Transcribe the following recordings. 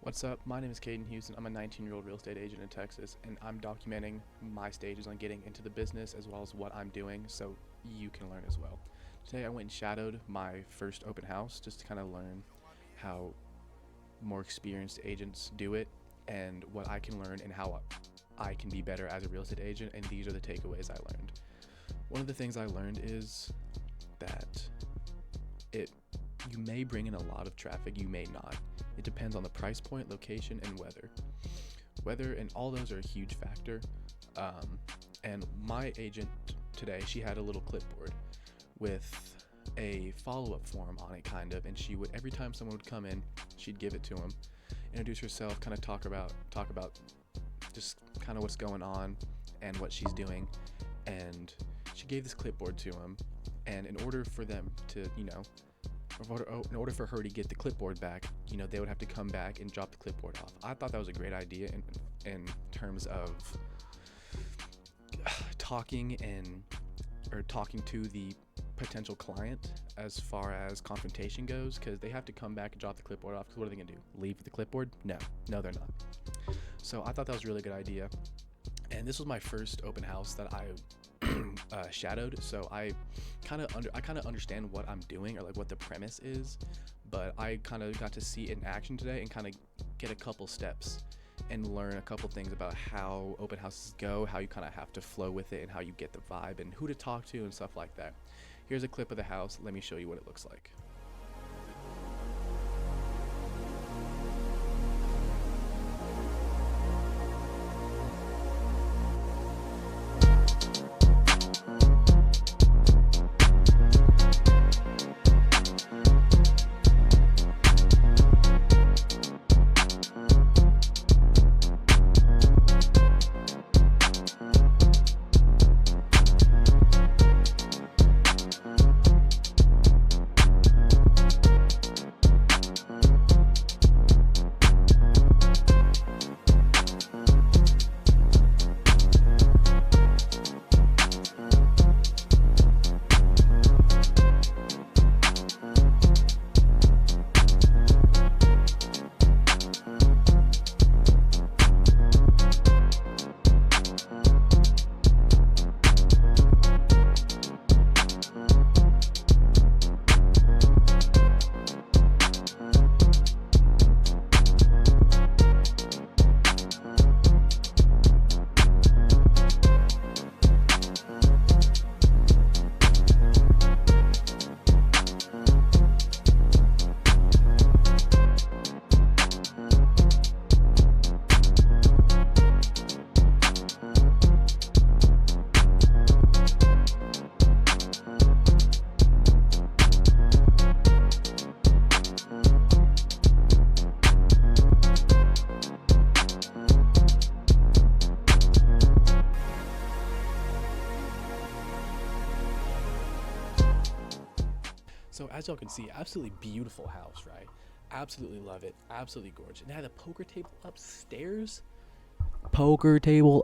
What's up? My name is Caden Houston. I'm a 19-year-old real estate agent in Texas, and I'm documenting my stages on getting into the business as well as what I'm doing so you can learn as well. Today I went and shadowed my first open house just to kind of learn how more experienced agents do it and what I can learn and how I can be better as a real estate agent, and these are the takeaways I learned. One of the things I learned is that you may bring in a lot of traffic, you may not. It depends on the price point, location, and weather. Weather and all those are a huge factor. And my agent today, she had a little clipboard with a follow-up form on it, kind of, and she would, every time someone would come in, she'd give it to them, introduce herself, kind of talk about just kind of what's going on and what she's doing. And she gave this clipboard to them, and in order for them to, in order for her to get the clipboard back, they would have to come back and drop the clipboard off. I thought that was a great idea in terms of talking to the potential client as far as confrontation goes, because they have to come back and drop the clipboard off. Because what are they gonna do? Leave the clipboard? No, they're not. So I thought that was a really good idea, and this was my first open house that I shadowed, so I kind of understand what I'm doing, or like what the premise is, but I kind of got to see it in action today and kind of get a couple steps and learn a couple things about how open houses go, how you kind of have to flow with it, and how you get the vibe and who to talk to and stuff like that. Here's a clip of the house. Let me show you what it looks like. So as y'all can see, absolutely beautiful house, right? Absolutely love it. Absolutely gorgeous. And it had a poker table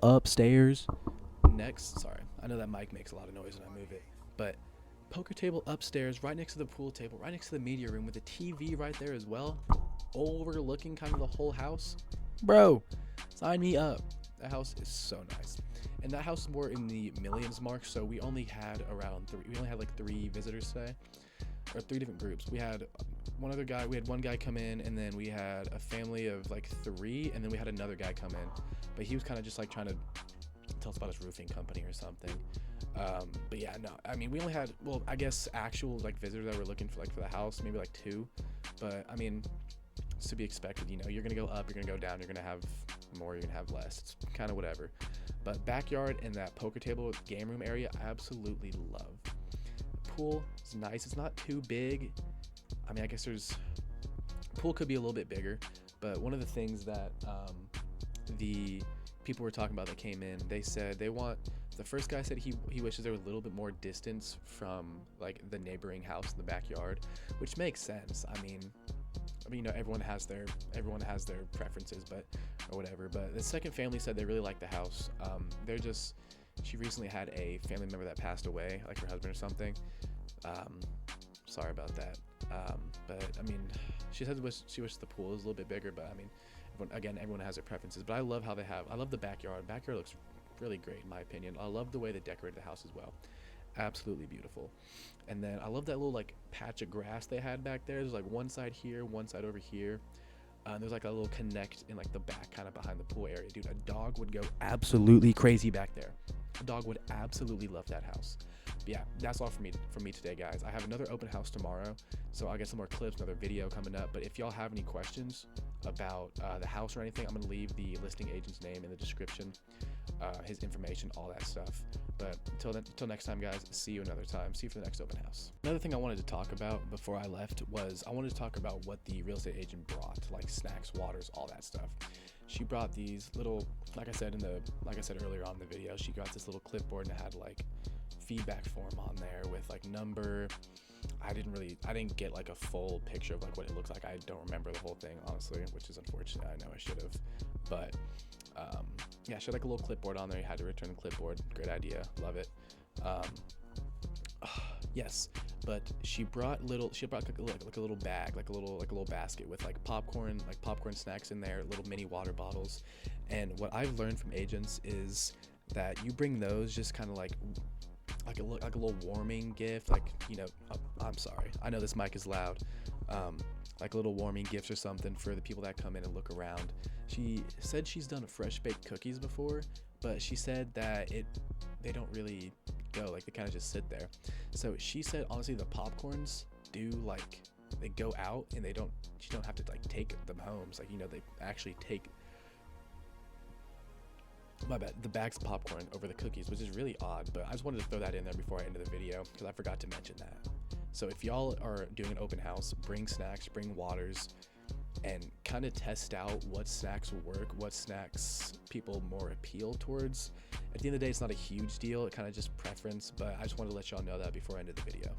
upstairs. Next, sorry, I know that mic makes a lot of noise when I move it, but poker table upstairs, right next to the pool table, right next to the media room, with a TV right there as well, overlooking kind of the whole house. Bro, sign me up. That house is so nice. And that house is more in the millions mark, so we only had like 3 visitors today. Or 3 different groups. We had one guy come in, and then we had a family of like 3, and then we had another guy come in, but he was kind of just like trying to tell us about his roofing company or something. But yeah, no, I mean, we only had, well, I guess actual like visitors that were looking for the house, maybe like 2, but I mean, it's to be expected. You're gonna go up, you're gonna go down, you're gonna have more, you're gonna have less. It's kind of whatever. But backyard and that poker table game room area, I absolutely love. Pool is nice. It's not too big. I mean, I guess pool could be a little bit bigger, but one of the things that the people were talking about that came in, they said the first guy said he wishes there was a little bit more distance from like the neighboring house in the backyard, which makes sense. I mean, everyone has their preferences, or whatever. But the second family said they really like the house. She recently had a family member that passed away, like her husband or something. Sorry about that. But I mean, she said she wishes the pool was a little bit bigger, but I mean, everyone has their preferences. But I love how I love the backyard. Backyard looks really great in my opinion. I love the way they decorated the house as well. Absolutely beautiful. And then I love that little like patch of grass they had back there. There's like one side here, one side over here. There's like a little connect in like the back, kind of behind the pool area. Dude, a dog would go absolutely crazy back there. A dog would absolutely love that house. But yeah, that's all for me today, guys. I have another open house tomorrow, so I'll get some more clips, another video coming up. But if y'all have any questions about the house or anything, I'm gonna leave the listing agent's name in the description, his information, all that stuff. But until next time, guys, see you another time. See you for the next open house. Another thing I wanted to talk about before I left was I wanted to talk about what the real estate agent brought, like snacks, waters, all that stuff. She brought these little, like I said earlier on in the video, she got this little clipboard and it had like feedback form on there with like number. I didn't get like a full picture of like what it looks like. I don't remember the whole thing, honestly, which is unfortunate. I know I should have, but yeah, she had like a little clipboard on there. You had to return the clipboard. Great idea, love it. Yes, but she brought like a little bag, like a little basket with like popcorn snacks in there, little mini water bottles. And what I've learned from agents is that you bring those just kind of like a little warming gift, like, you know, I'm sorry, I know this mic is loud, like a little warming gifts or something for the people that come in and look around. She said she's done fresh baked cookies before, but she said that they don't really go, like they kind of just sit there. So she said honestly the popcorns do, like, they go out and you don't have to like take them home. It's like, you know, they actually take, my bad, the bags of popcorn over the cookies, which is really odd, but I just wanted to throw that in there before I ended the video because I forgot to mention that. So if y'all are doing an open house, bring snacks, bring waters, and kind of test out what snacks work, what snacks people more appeal towards. At the end of the day, it's not a huge deal, it kind of just preference, but I just wanted to let y'all know that before I ended the video.